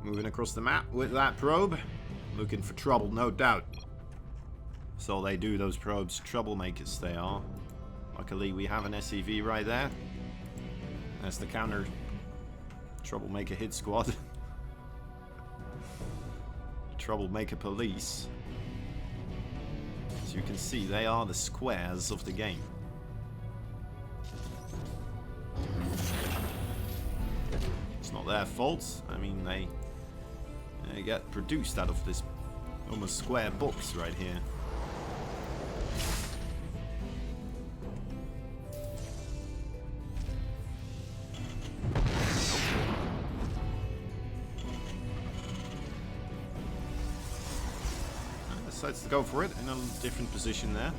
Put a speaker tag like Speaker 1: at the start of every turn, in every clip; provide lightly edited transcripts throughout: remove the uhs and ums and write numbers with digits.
Speaker 1: Moving across the map with that probe. Looking for trouble, no doubt. So they do, those probes. Troublemakers they are. Luckily we have an SCV right there. That's the counter troublemaker hit squad. Troublemaker police. As you can see, they are the squares of the game. It's not their fault. I mean, they get produced out of this almost square box right here. Decides to go for it in a different position there.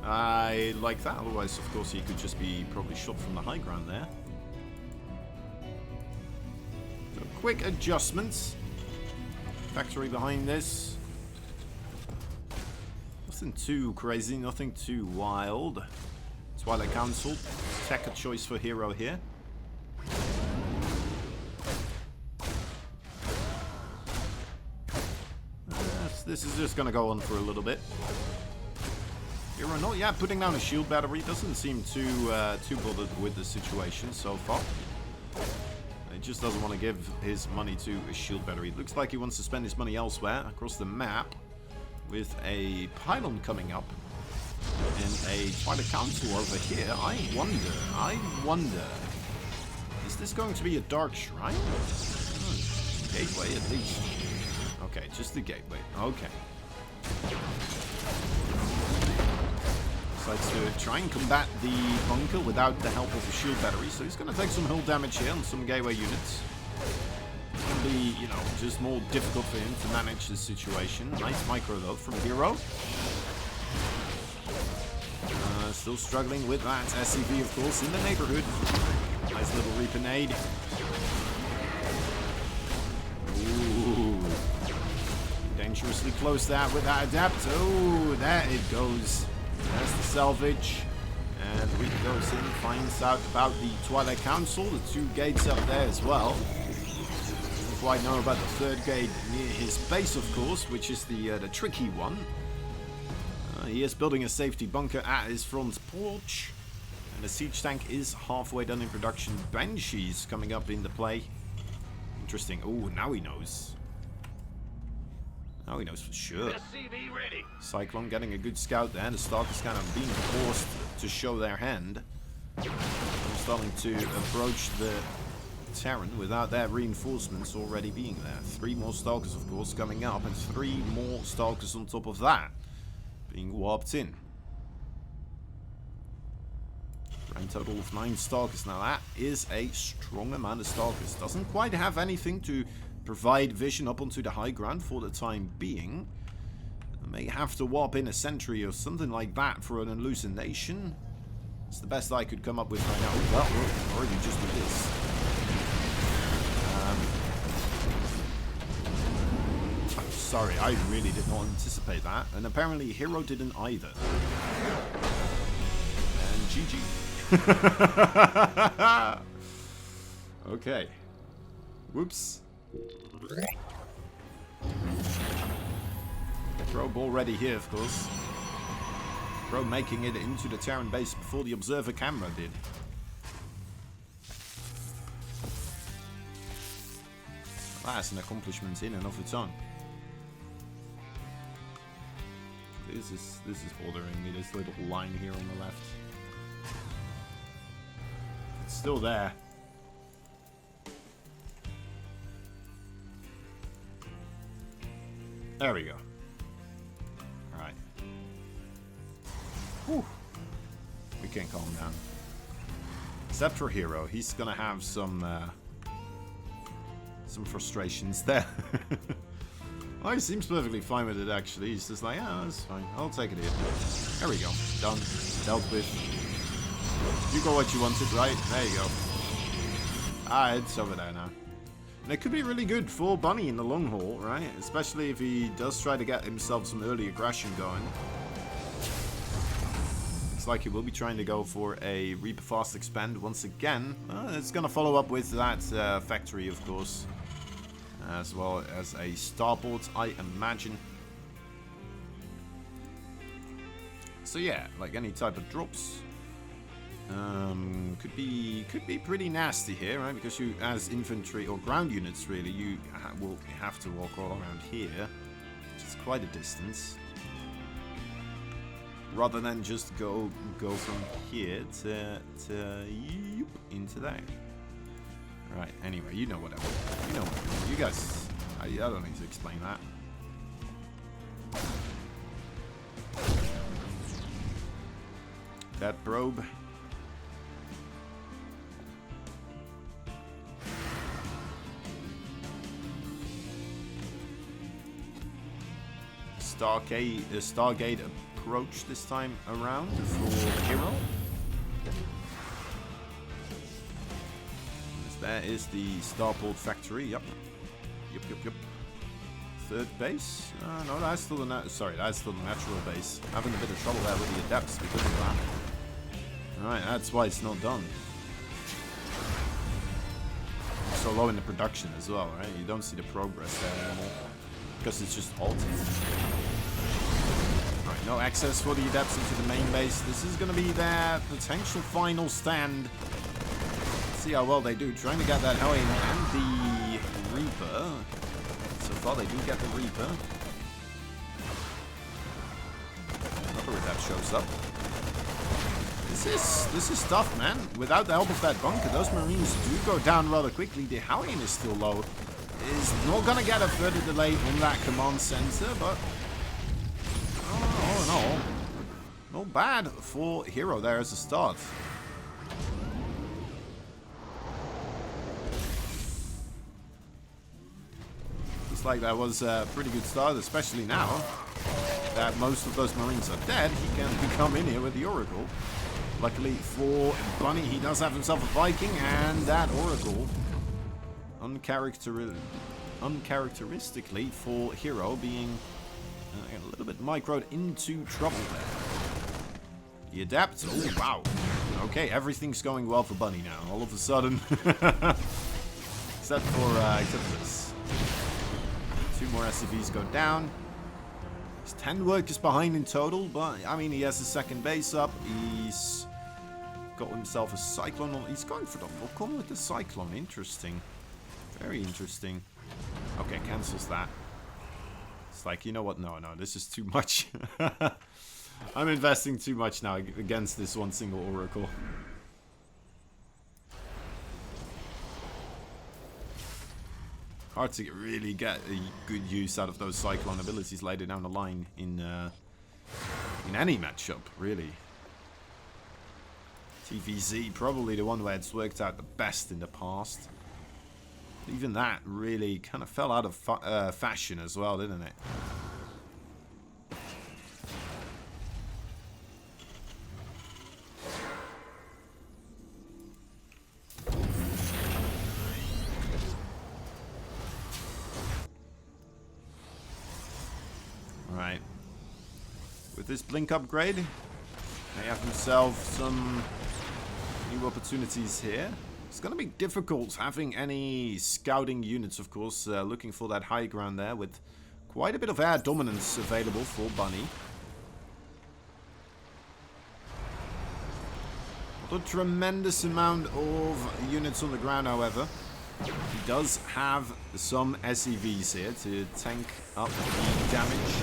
Speaker 1: I like that, otherwise of course he could just be probably shot from the high ground there. So quick adjustments. Factory behind this. Nothing too crazy, nothing too wild. Twilight Council, tech a choice for hero here. This is just gonna go on for a little bit. Hero not yet putting down a shield battery. Doesn't seem too bothered with the situation so far. He just doesn't want to give his money to a shield battery. Looks like he wants to spend his money elsewhere across the map, with a pylon coming up and a Twilight Council over here. I wonder, is this going to be a dark shrine? Gateway at least. Okay, just the gateway. Okay. Decides to try and combat the bunker without the help of a shield battery, so he's going to take some hull damage here on some gateway units. It's going to be, you know, just more difficult for him to manage this situation. Nice micro though from Hero. Still struggling with that SCV, of course, in the neighborhood. Nice little Reaper nade. Ooh. Dangerously close that with that adapt. Oh, there it goes. There's the salvage. And Reaper goes in, finds out about the Twilight Council, the two gates up there as well. Doesn't quite know about the third gate near his base, of course, which is the tricky one. He is building a safety bunker at his front porch. And the siege tank is halfway done in production. Banshees coming up into play. Interesting. Oh, now he knows. Now he knows for sure. Cyclone getting a good scout there. The Stark is kind of being forced to show their hand. I'm starting to approach the Terran without their reinforcements already being there. 3 more Stalkers, of course, coming up. And 3 more Stalkers on top of that. Being warped in. Grand total of 9 Stalkers. Now that is a strong amount of Stalkers. Doesn't quite have anything to provide vision up onto the high ground for the time being. I may have to warp in a sentry or something like that for an hallucination. It's the best I could come up with right now. Well, we'll already just do this. Sorry, I really did not anticipate that. And apparently Hero didn't either. And GG. Okay. Whoops. Probe already here, of course. Probe making it into the Terran base before the observer camera did. That's an accomplishment in and of its own. This is bothering me, this little line here on the left. It's still there. There we go. Alright. Whew. We can calm down. Except for Hero, he's gonna have some frustrations there. Oh, he seems perfectly fine with it, actually. He's just like, yeah, that's fine. I'll take it here. There we go. Done. Dealt with. You got what you wanted, right? There you go. Ah, it's over there now. And it could be really good for Bunny in the long haul, right? Especially if he does try to get himself some early aggression going. Looks like he will be trying to go for a Reaper Fast Expand once again. It's going to follow up with that factory, of course. as well as a starboard, I imagine. So yeah, like any type of drops could be pretty nasty here, right? Because you, as infantry or ground units, really, you will have to walk all around here, which is quite a distance. Rather than just go from here to into there. Right. Anyway, you know what I mean. You know what I mean. You guys, I don't need to explain that. That probe. Stargate approach this time around for Hero. There is the starport factory. Yep. Third base. No, that's still the that's still the natural base. Having a bit of trouble there with the adepts because of that. Alright, that's why it's not done. So low in the production as well, right? You don't see the progress there anymore. Because it's just halted. Alright, no access for the adepts into the main base. This is going to be their potential final stand. Let's see how well they do. Trying to get that Hellion and the Reaper. So far they do get the Reaper. Another adept shows up. This is tough, man. Without the help of that bunker, those Marines do go down rather quickly. The Hellion is still low. Is not gonna get a further delay on that command center, but all in all, not bad for Hero there as a start. Looks like that was a pretty good start, especially now that most of those Marines are dead. He can come in here with the Oracle. Luckily for Bunny, he does have himself a Viking, and that Oracle, uncharacteristically for Hero, being a little bit microed into trouble there. He adapts. Oh, wow. Okay, everything's going well for Bunny now. All of a sudden. except for this. 2 more SCVs go down. He's 10 workers behind in total, but I mean, he has his second base up. He's got himself a Cyclone. He's going for the Vulcan with the Cyclone. Interesting. Very interesting. Okay, cancels that. It's like, you know what? No, this is too much. I'm investing too much now against this one single Oracle. Hard to really get a good use out of those Cyclone abilities later down the line in any matchup, really. TVZ, probably the one where it's worked out the best in the past. Even that really kind of fell out of fashion as well, didn't it? Alright. With this blink upgrade, they have themselves some new opportunities here. It's going to be difficult having any scouting units, of course, looking for that high ground there with quite a bit of air dominance available for Bunny. Not a tremendous amount of units on the ground, however. He does have some SCVs here to tank up the damage.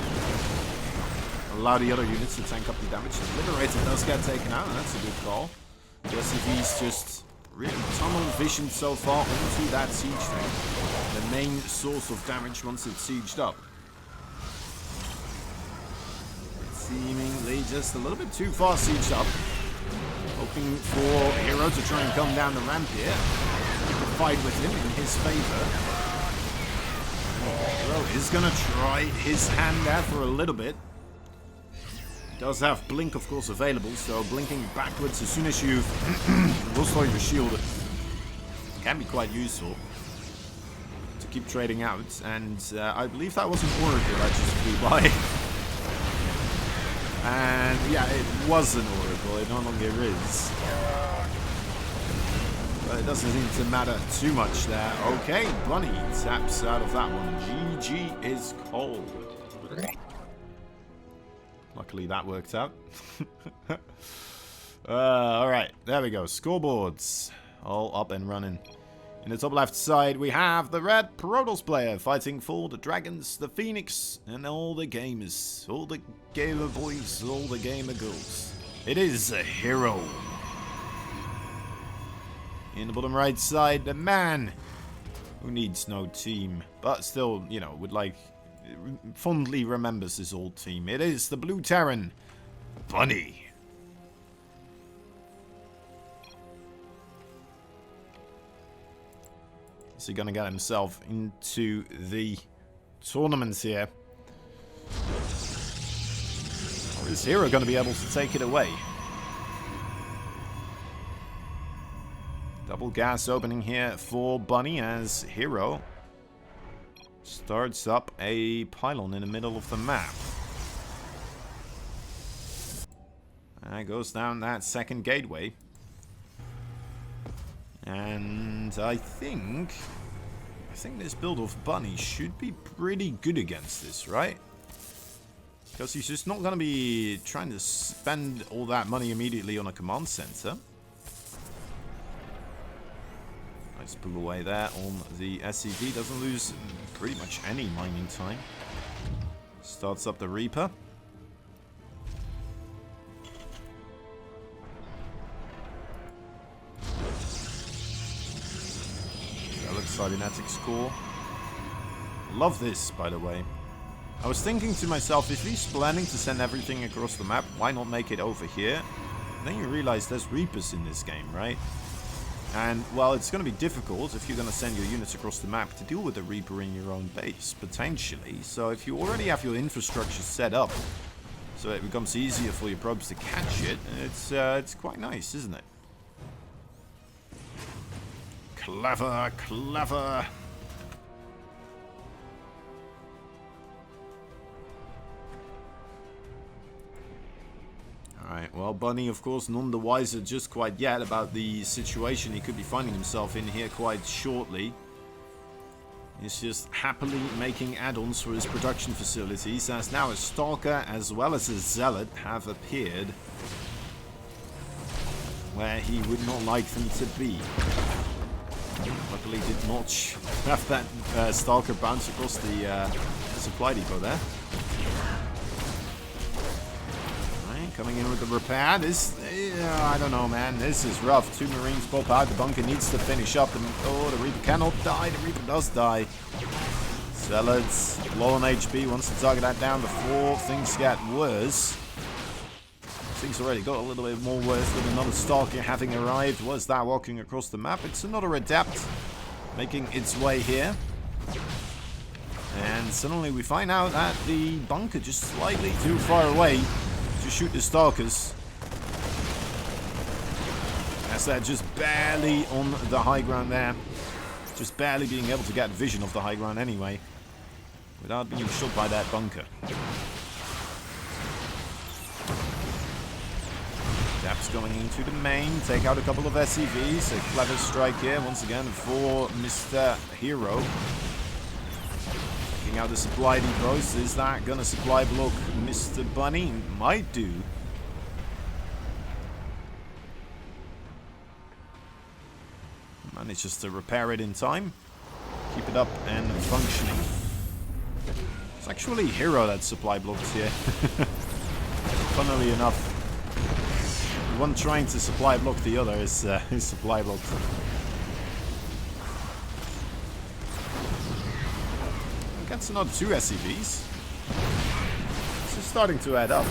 Speaker 1: Allow the other units to tank up the damage. The Liberator does get taken out, and that's a good call. The SCVs just really tunnel vision so far onto that siege tank. The main source of damage once it's sieged up. Seemingly just a little bit too far sieged up. Hoping for Hero to try and come down the ramp here. Fight with him in his favor. Hero is going to try his hand there for a little bit. He does have Blink, of course, available, so blinking backwards as soon as you've destroyed your shield can be quite useful to keep trading out. And I believe that was an Oracle that just flew by. And yeah, it was an Oracle, it no longer is. But it doesn't seem to matter too much there. Okay, Bunny taps out of that one. GG is cold. Luckily that worked out. Alright, there we go. Scoreboards. All up and running. In the top left side, we have the red Protoss player fighting for the Dragons, the Phoenix, and all the gamers. All the gamer boys, all the gamer girls. It is a hero. In the bottom right side, the man who needs no team, but still, you know, would like, fondly remembers his old team. It is the Blue Terran, Bunny. Is he gonna get himself into the tournament here? Or is Hero gonna be able to take it away? Double gas opening here for Bunny as Hero starts up a pylon in the middle of the map. And goes down that second gateway. And I think this build of Bunny should be pretty good against this, right? Because he's just not going to be trying to spend all that money immediately on a command center. Nice pull away there on the SCV. Doesn't lose pretty much any mining time. Starts up the Reaper. Cybernetics core. Love this, by the way. I was thinking to myself, if he's planning to send everything across the map, why not make it over here? Then you realize there's Reapers in this game, right? And, well, it's going to be difficult if you're going to send your units across the map to deal with a Reaper in your own base, potentially. So if you already have your infrastructure set up, so it becomes easier for your probes to catch it, it's quite nice, isn't it? Clever, clever. Alright, well, Bunny, of course, none the wiser just quite yet about the situation he could be finding himself in here quite shortly. He's just happily making add-ons for his production facilities, as now a Stalker as well as a Zealot have appeared where he would not like them to be. Luckily did not have that Stalker bounce across the supply depot there. Right, coming in with the repair. This, I don't know, man. This is rough. 2 Marines pop out. The bunker needs to finish up. And, oh, the Reaper cannot die. The Reaper does die. Zealots low on HP. Wants to target that down before things get worse. Things already got a little bit more worse with another Stalker having arrived. Was that walking across the map? It's another Adept making its way here. And suddenly we find out that the bunker just slightly too far away to shoot the Stalkers. As they're just barely on the high ground there. Just barely being able to get vision of the high ground anyway. Without being shot by that bunker. Adepts going into the main, take out a couple of SCVs. A clever strike here once again for Mr. Hero. Taking out the supply depots. Is that gonna supply block Mr. Bunny? Might do. Manages to repair it in time. Keep it up and functioning. It's actually Hero that supply blocks here. Funnily enough. One trying to supply block the other is supply blocked. Gets another 2 SCVs. This is starting to add up.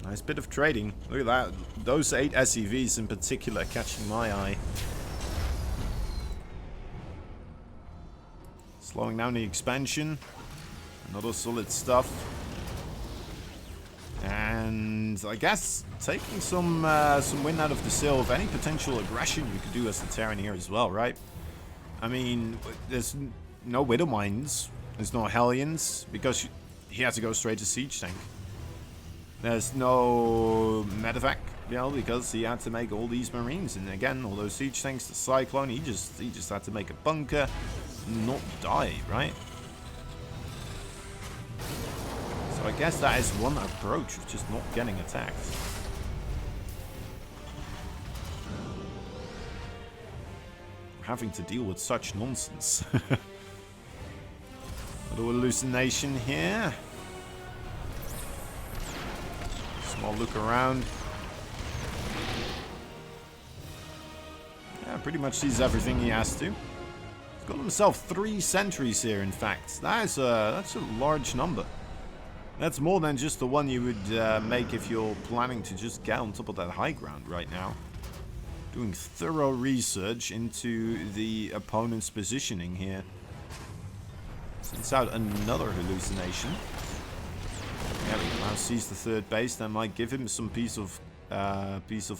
Speaker 1: Nice bit of trading. Look at that. Those 8 SCVs in particular catching my eye. Slowing down the expansion. Another solid stuff. And I guess taking some wind out of the sail of any potential aggression you could do as the Terran here as well, right? I mean, there's no Widow Mines. There's no Hellions. Because he had to go straight to Siege Tank. There's no medevac, you know, because he had to make all these marines. And again, all those siege tanks, the cyclone, he just had to make a bunker, not die, right? So I guess that is one approach of just not getting attacked. We're having to deal with such nonsense. Little hallucination here. Small look around. Yeah, pretty much sees everything he has to. He's got himself 3 sentries here, in fact. That's a large number. That's more than just the one you would make if you're planning to just get on top of that high ground right now. Doing thorough research into the opponent's positioning here. Sends out another hallucination. Yeah, he now sees the 3rd base. That might give him some peace of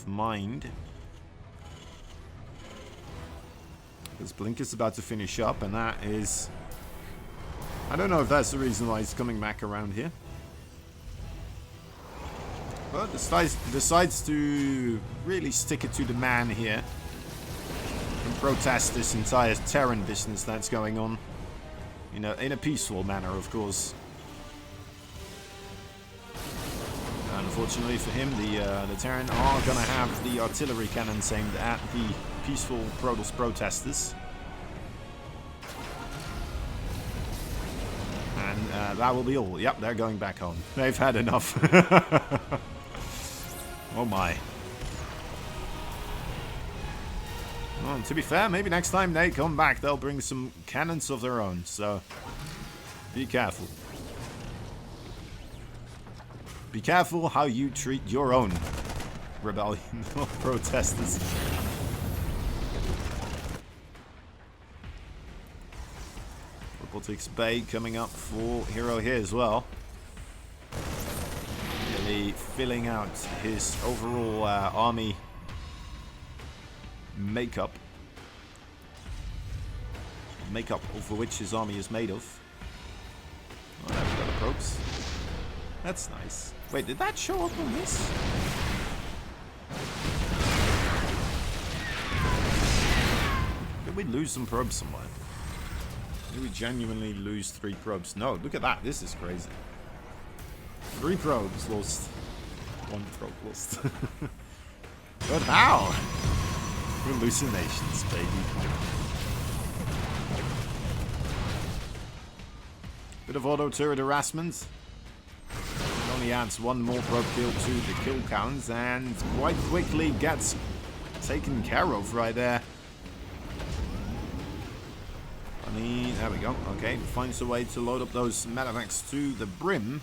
Speaker 1: mind. Because Blink is about to finish up, and that is... I don't know if that's the reason why he's coming back around here. But decides to really stick it to the man here. And protest this entire Terran business that's going on. You know, in a peaceful manner, of course. Unfortunately for him, the Terran are going to have the artillery cannons aimed at the peaceful Protoss protesters. And that will be all. Yep, they're going back home. They've had enough. Oh my. Well, to be fair, maybe next time they come back, they'll bring some cannons of their own. So, be careful. Be careful how you treat your own rebellion or protesters. Robotics Bay coming up for Hero here as well. Really filling out his overall army makeup. Makeup over which his army is made of. Oh, there we got the probes. That's nice. Wait, did that show up on this? Did we lose some probes somewhere? Did we genuinely lose 3 probes? No, look at that. This is crazy. 3 probes lost. 1 probe lost. But how? Hallucinations, baby. Bit of auto turret harassment. Only adds 1 more probe kill to the kill counts, and quite quickly gets taken care of right there. There we go. Okay, finds a way to load up those medevacs to the brim.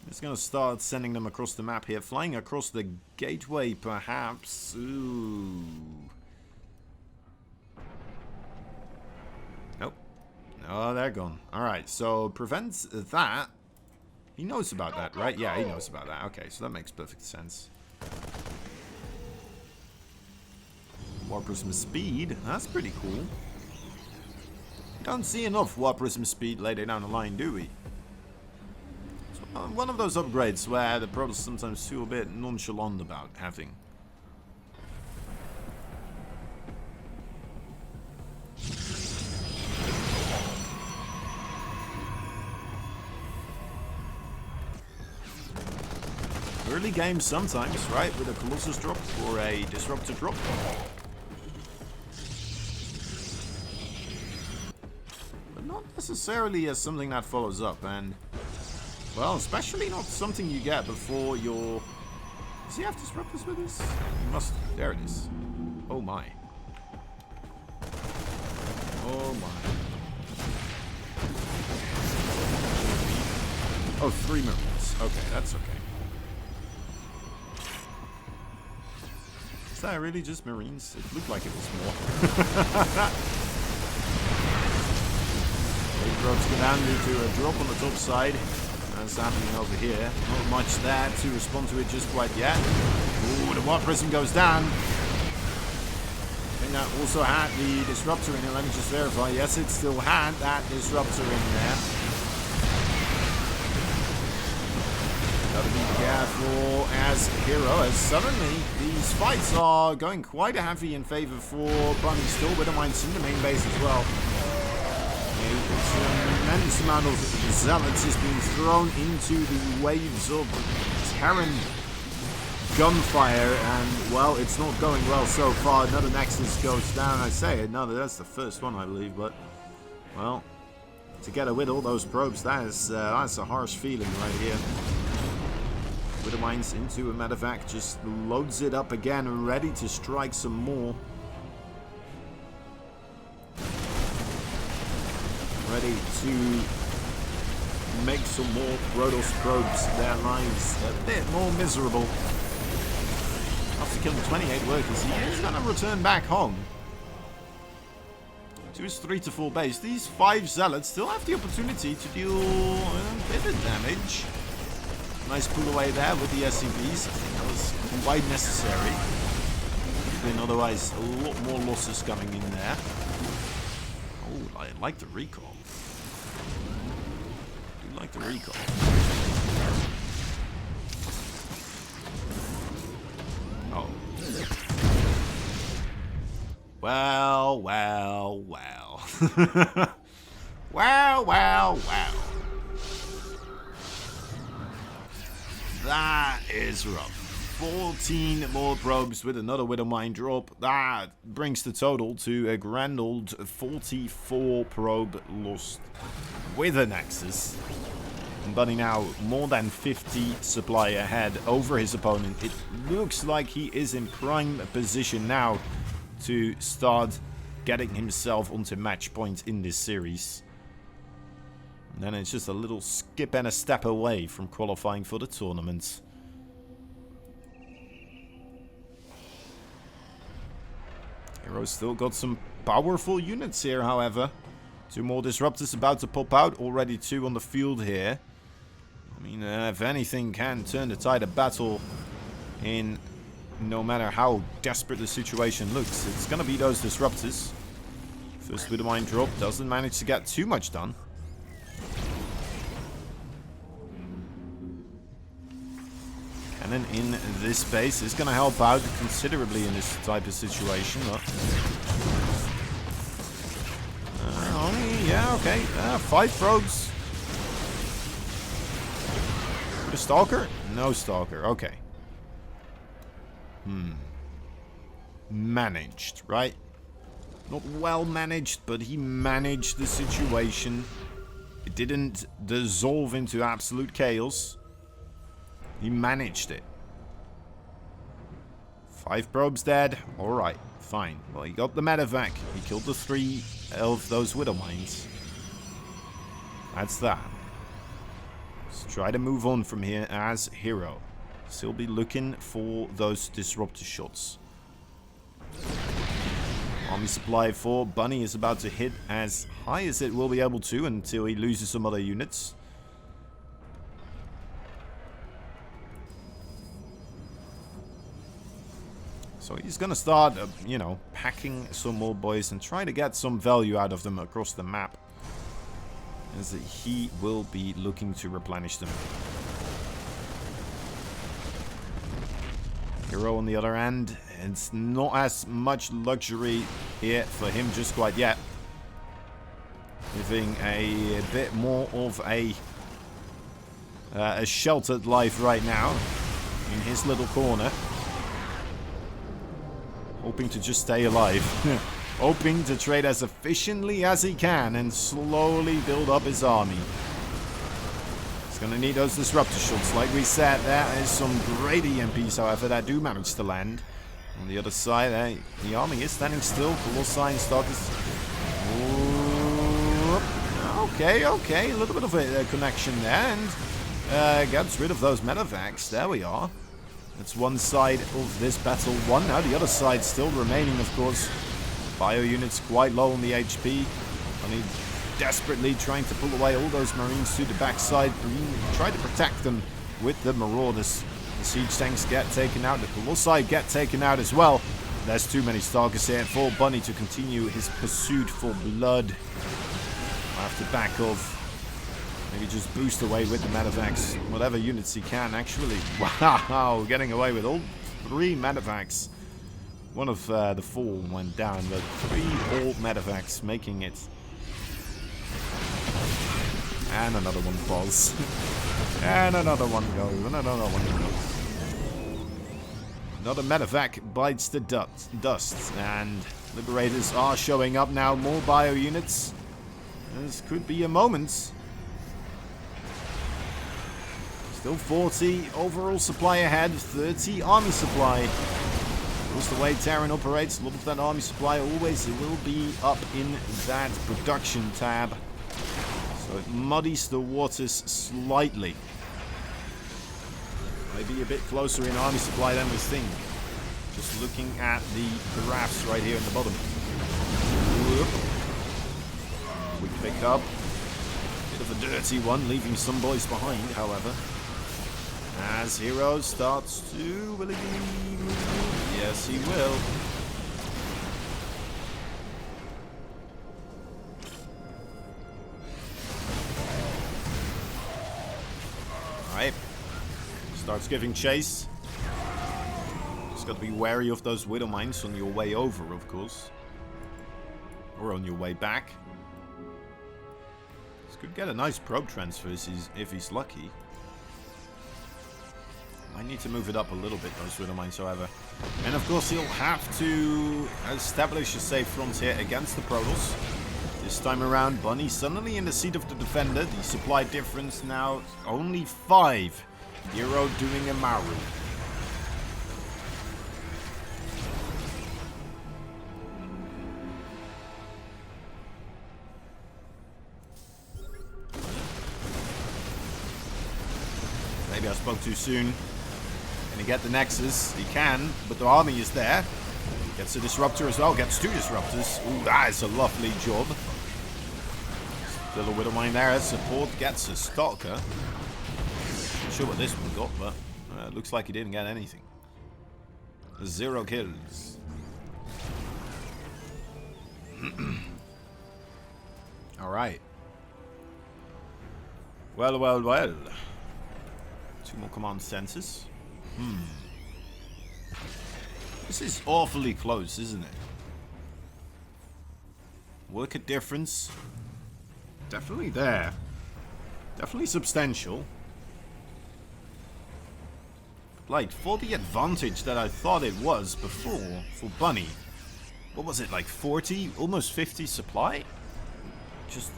Speaker 1: It's going to start sending them across the map here. Flying across the gateway, perhaps. Ooh. Nope. No, they're gone. Alright, so prevents that. He knows about that, right? Yeah, he knows about that. Okay, so that makes perfect sense. Warp Prism speed. That's pretty cool. Don't see enough Warp Prism speed later down the line, do we? It's one of those upgrades where the Protoss sometimes feel a bit nonchalant about having. Early games sometimes, right? With a Colossus drop or a Disruptor drop. But not necessarily as something that follows up, and well, especially not something you get before your... Does he have Disruptors with this? He must. There it is. Oh my. Oh my. Oh, 3 Marines. Okay, that's okay. Is that really just Marines? It looked like it was more. Big probes go down due to a drop on the top side. That's happening over here. Not much there to respond to it just quite yet. Ooh, the Warp Prism goes down. I think that also had the Disruptor in it. Let me just verify. Yes, it still had that Disruptor in there. Gotta be careful for as hero, as suddenly these fights are going quite heavy in favor for Bunny. Still with the mines in the main base as well. A tremendous amount of zealots is being thrown into the waves of Terran gunfire, and well, it's not going well so far. Another Nexus goes down. I say another, that's the first one I believe, but well, together with all those probes, that's a harsh feeling right here. With the mines into a medevac, just loads it up again, ready to strike some more. Ready to make some more Protoss probes their lives a bit more miserable. After killing 28 workers, he is going to return back home to his 3 to 4 base. These 5 zealots still have the opportunity to deal a bit of damage. Nice pull away there with the SCVs. That was quite necessary. Been otherwise a lot more losses coming in there. Oh, I like the recall. I do like the recall. Oh. Well, well, well. Wow, wow, wow. That is rough. 14 more probes with another Widow Mine drop. That brings the total to a grand old 44 probe lost with a Nexus. And Bunny now more than 50 supply ahead over his opponent. It looks like he is in prime position now to start getting himself onto match point in this series. And then it's just a little skip and a step away from qualifying for the tournament. Hero's still got some powerful units here, however. 2 more disruptors about to pop out. Already 2 on the field here. I mean, if anything can turn the tide of battle in no matter how desperate the situation looks, it's going to be those disruptors. First with a mine drop. Doesn't manage to get too much done. Cannon in this space is going to help out considerably in this type of situation. Yeah, okay. 5 probes. With a Stalker? No Stalker. Okay. Managed, right? Not well managed, but he managed the situation. It didn't dissolve into absolute chaos. He managed it. 5 probes dead. Alright, fine. Well, he got the medevac. He killed the 3 of those Widow Mines. That's that. Let's try to move on from here as hero. Still be looking for those disruptor shots. Army supply for Bunny is about to hit as high as it will be able to until he loses some other units. So he's going to start, you know, packing some more boys and try to get some value out of them across the map. As he will be looking to replenish them. Hero on the other end, it's not as much luxury here for him just quite yet. Living a bit more of a sheltered life right now in his little corner. Hoping to just stay alive. Hoping to trade as efficiently as he can and slowly build up his army. He's going to need those disruptor shots. Like we said, there is some great EMPs, however, that do manage to land. On the other side, the army is standing still. Colossi and Stalkers. Okay, okay. A little bit of a connection there. And gets rid of those medevacs. There we are. That's one side of this battle won. Now the other side still remaining, of course. Bio units quite low on the HP. Only desperately trying to pull away all those Marines to the backside. Try to protect them with the Marauders. The siege tanks get taken out. The Colossi get taken out as well. There's too many Stalkers here for Bunny to continue his pursuit for blood. I have to back off. Maybe just boost away with the medevacs. Whatever units he can, actually. Wow, getting away with all 3 medevacs. One of the 4 went down, but 3 all medevacs making it. And another one falls. And another one goes. And another one goes. Another medevac bites the dust. And Liberators are showing up now. More bio units. This could be a moment. Still 40 overall supply ahead. 30 army supply. That's the way Terran operates. A lot of that army supply always will be up in that production tab. So it muddies the waters slightly. Maybe a bit closer in army supply than we think. Just looking at the graphs right here in the bottom. We pick up. Bit of a dirty one, leaving some boys behind, however. As Hero starts to... Will he move? Yes, he will. Alright. Starts giving chase. Just got to be wary of those Widow Mines on your way over, of course. Or on your way back. This could get a nice probe transfer if he's lucky. I need to move it up a little bit, those Widow Mines, however. And of course, he'll have to establish a safe frontier against the Protoss. This time around, Bunny suddenly in the seat of the defender. The supply difference now only 5. Hero doing a Maru. Maybe I spoke too soon. Can he get the Nexus? He can, but the army is there. Gets a Disruptor as well. Gets 2 Disruptors. Ooh, that is a lovely job. Still a Widow Mine there. Support gets a Stalker. Not sure what this one got, but looks like he didn't get anything. 0 kills. Alright. Well, well, well. 2 more command centers. This is awfully close, isn't it? Worker difference. Definitely there. Definitely substantial. Like, for the advantage that I thought it was before, for Bunny. What was it, like 40? Almost 50 supply? Just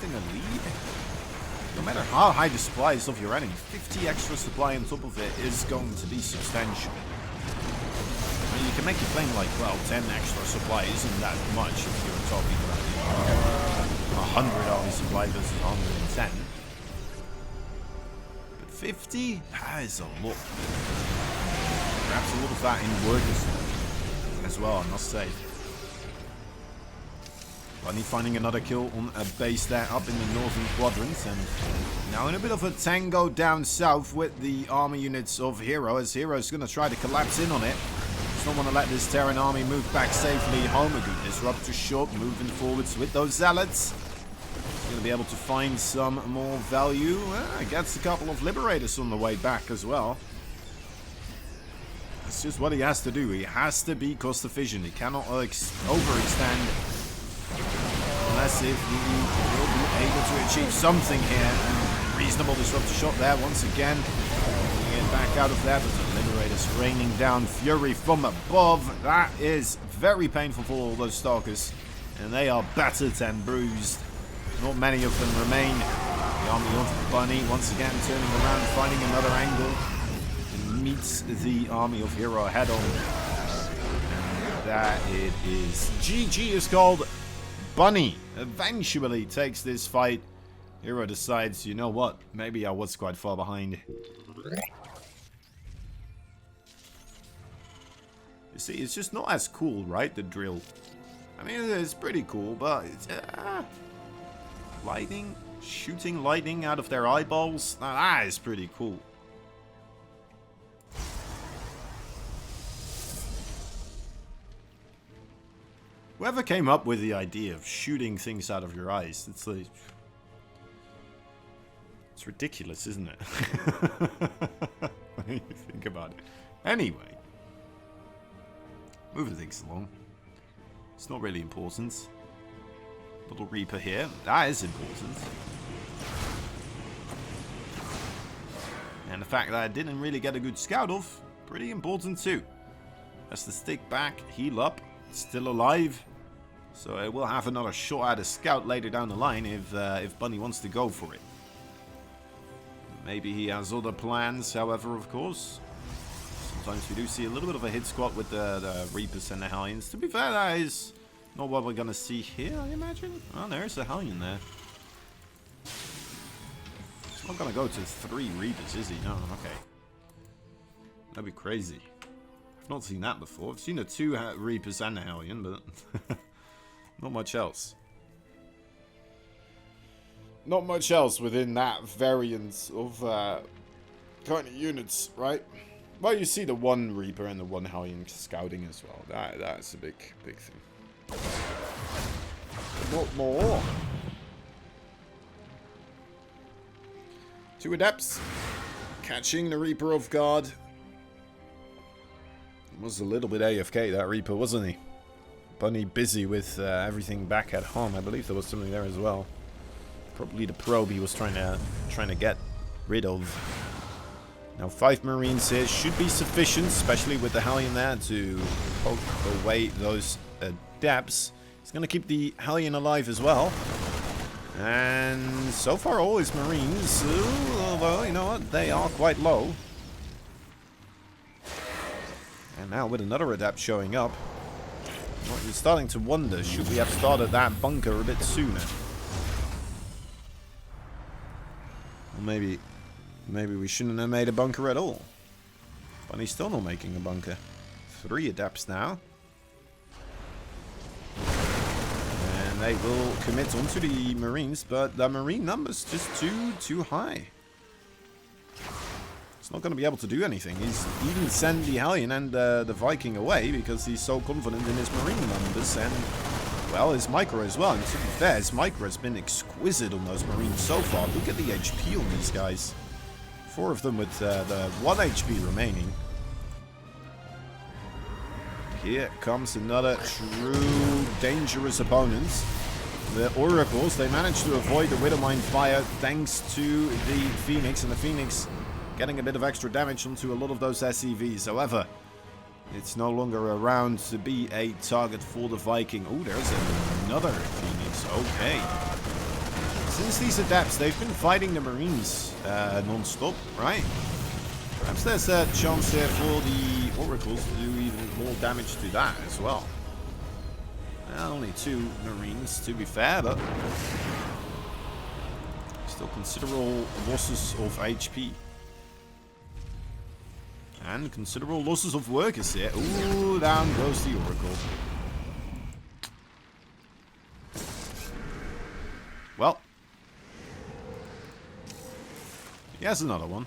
Speaker 1: in a lead? No matter how high the supply is of your enemy, 50 extra supply on top of it is going to be substantial. I mean, you can make a claim like, well, 10 extra supply isn't that much if you're talking about 100 army supply versus 110. But 50? That is a lot. Perhaps a lot of that in workers as well, I must say. Bunny finding another kill on a base there up in the northern quadrant, and now in a bit of a tango down south with the army units of Hero, as Hero's going to try to collapse in on it. Just don't want to let this Terran army move back safely home. A good Disruptor shot, moving forwards with those Zealots. He's going to be able to find some more value. Gets a couple of Liberators on the way back as well. That's just what he has to do. He has to be cost efficient. He cannot overextend. Unless if he will be able to achieve something here. Reasonable Disruptor shot there once again. Get back out of there, but the Liberators raining down fury from above. That is very painful for all those Stalkers. And they are battered and bruised. Not many of them remain. The army of Bunny once again turning around, finding another angle. And meets the army of Hero head on. And that it is. GG is called. Bunny eventually takes this fight. Hero decides, you know what, maybe I was quite far behind. You see, it's just not as cool, right, the drill? I mean, it's pretty cool, but it's... lightning? Shooting lightning out of their eyeballs? Now, that is pretty cool. Whoever came up with the idea of shooting things out of your eyes, it's like... It's ridiculous, isn't it? When you think about it. Anyway. Moving things along. It's not really important. Little Reaper here. That is important. And the fact that I didn't really get a good scout off, pretty important too. That's the stick back, heal up, still alive. So I will have another shot at a scout later down the line if Bunny wants to go for it. Maybe he has other plans, however, of course. Sometimes we do see a little bit of a hit squad with the Reapers and the Hellions. To be fair, that is not what we're going to see here, I imagine. Oh, there's a Hellion there. He's not going to go to 3 Reapers, is he? No, okay. That'd be crazy. I've not seen that before. I've seen the 2 Reapers and the Hellion, but not much else. Not much else within that variant of kind of units, right? Well, you see the 1 Reaper and the 1 Hellion scouting as well. That's a big thing. Not more. 2 Adepts. Catching the Reaper off guard. Was a little bit AFK, that Reaper, wasn't he? Bunny busy with everything back at home. I believe there was something there as well. Probably the probe he was trying to get rid of. Now 5 Marines here should be sufficient, especially with the Hellion there, to poke away those Adepts. He's going to keep the Hellion alive as well. And so far all his Marines, although, you know what, they are quite low. And now with another Adept showing up, well, you're starting to wonder, should we have started that bunker a bit sooner? Or maybe we shouldn't have made a bunker at all. But he's still not making a bunker. 3 Adepts now. And they will commit onto the Marines, but the Marine number's just too high. He's not going to be able to do anything. He's even sent the Hellion and the Viking away because he's so confident in his Marine numbers and, well, his micro as well. And to be fair, his micro has been exquisite on those Marines so far. Look at the HP on these guys. 4 of them with the 1 HP remaining. Here comes another true dangerous opponent. The Oracles, they managed to avoid the Widowmine fire thanks to the Phoenix, and the Phoenix getting a bit of extra damage onto a lot of those SCVs. However, it's no longer around to be a target for the Viking. Oh, there's another Phoenix. Okay. Since these Adepts, they've been fighting the Marines non-stop, right? Perhaps there's a chance there for the Oracles to do even more damage to that as well. Only 2 Marines, to be fair, but still considerable losses of HP. And considerable losses of workers here. Ooh, down goes the Oracle. Well. He has another one.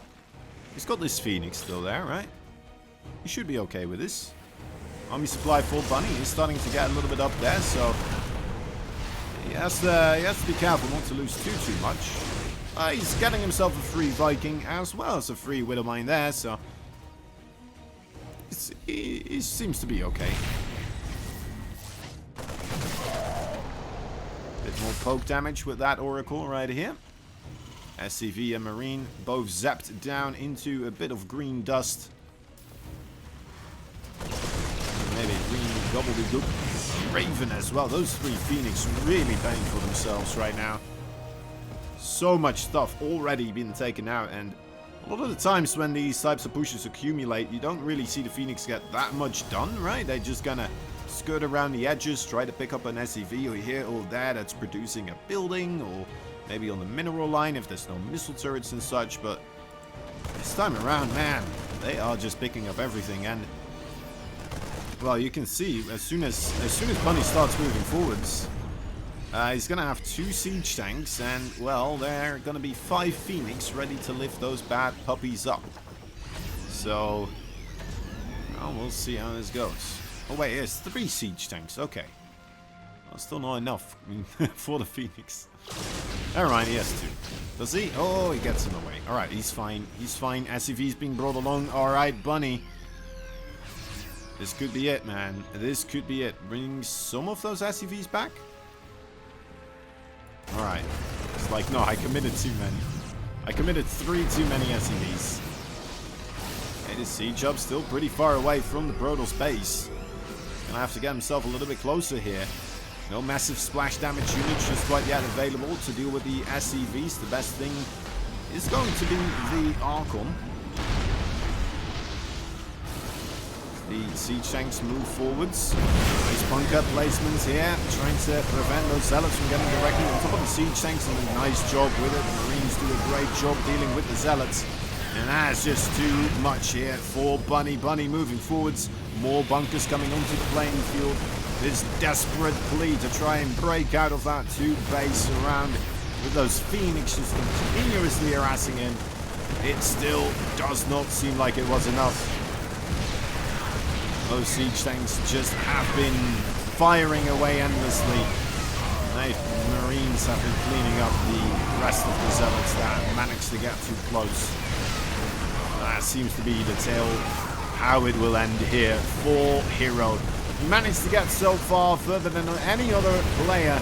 Speaker 1: He's got this Phoenix still there, right? He should be okay with this. Army supply for Bunny. He's starting to get a little bit up there, so he has to be careful not to lose too much. He's getting himself a free Viking as well as a free Widowmine there, so he seems to be okay. Bit more poke damage with that Oracle right here. SCV and Marine both zapped down into a bit of green dust. Maybe green gobbledygook. Raven as well. Those 3 Phoenix really paying for themselves right now. So much stuff already been taken out, and a lot of the times when these types of pushes accumulate, you don't really see the Phoenix get that much done, right? They're just gonna skirt around the edges, try to pick up an SCV or here or there that's producing a building, or maybe on the mineral line if there's no missile turrets and such. But this time around, man, they are just picking up everything. And well, you can see as soon as Bunny starts moving forwards, he's gonna have 2 siege tanks, and well, there are gonna be 5 Phoenix ready to lift those bad puppies up. So, well, we'll see how this goes. Oh wait, it's 3 siege tanks. Okay, well, still not enough for the Phoenix. Never mind, he has 2. Does he? Oh, he gets him away. Alright, he's fine. He's fine. SCV's being brought along. Alright, Bunny. This could be it, man. This could be it. Bring some of those SCVs back? Alright. It's like, no, I committed too many. I committed 3 too many SCVs. Okay, the siege hub's still pretty far away from the Protoss base. Gonna have to get himself a little bit closer here. No massive splash damage units just quite yet available to deal with the SCVs. The best thing is going to be the Archon. The siege tanks move forwards. Nice bunker placements here, trying to prevent those zealots from getting directly on top of the siege tanks, and a nice job with it. The Marines do a great job dealing with the zealots. And that's just too much here for Bunny. Bunny moving forwards. More bunkers coming onto the playing field. This desperate plea to try and break out of that 2 base around with those Phoenix just continuously harassing him. It still does not seem like it was enough. Those siege tanks just have been firing away endlessly. The Marines have been cleaning up the rest of the zealots that managed to get too close. That seems to be the tale how it will end here for Hero. He managed to get so far further than any other player,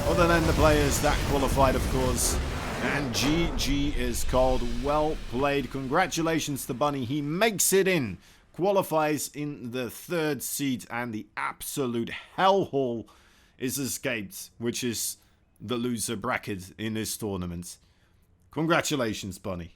Speaker 1: other than the players that qualified, of course. And GG is called. Well played. Congratulations to Bunny. He makes it in. Qualifies in the 3rd seat, and the absolute hellhole is escaped, which is the loser bracket in this tournament. Congratulations, Bunny.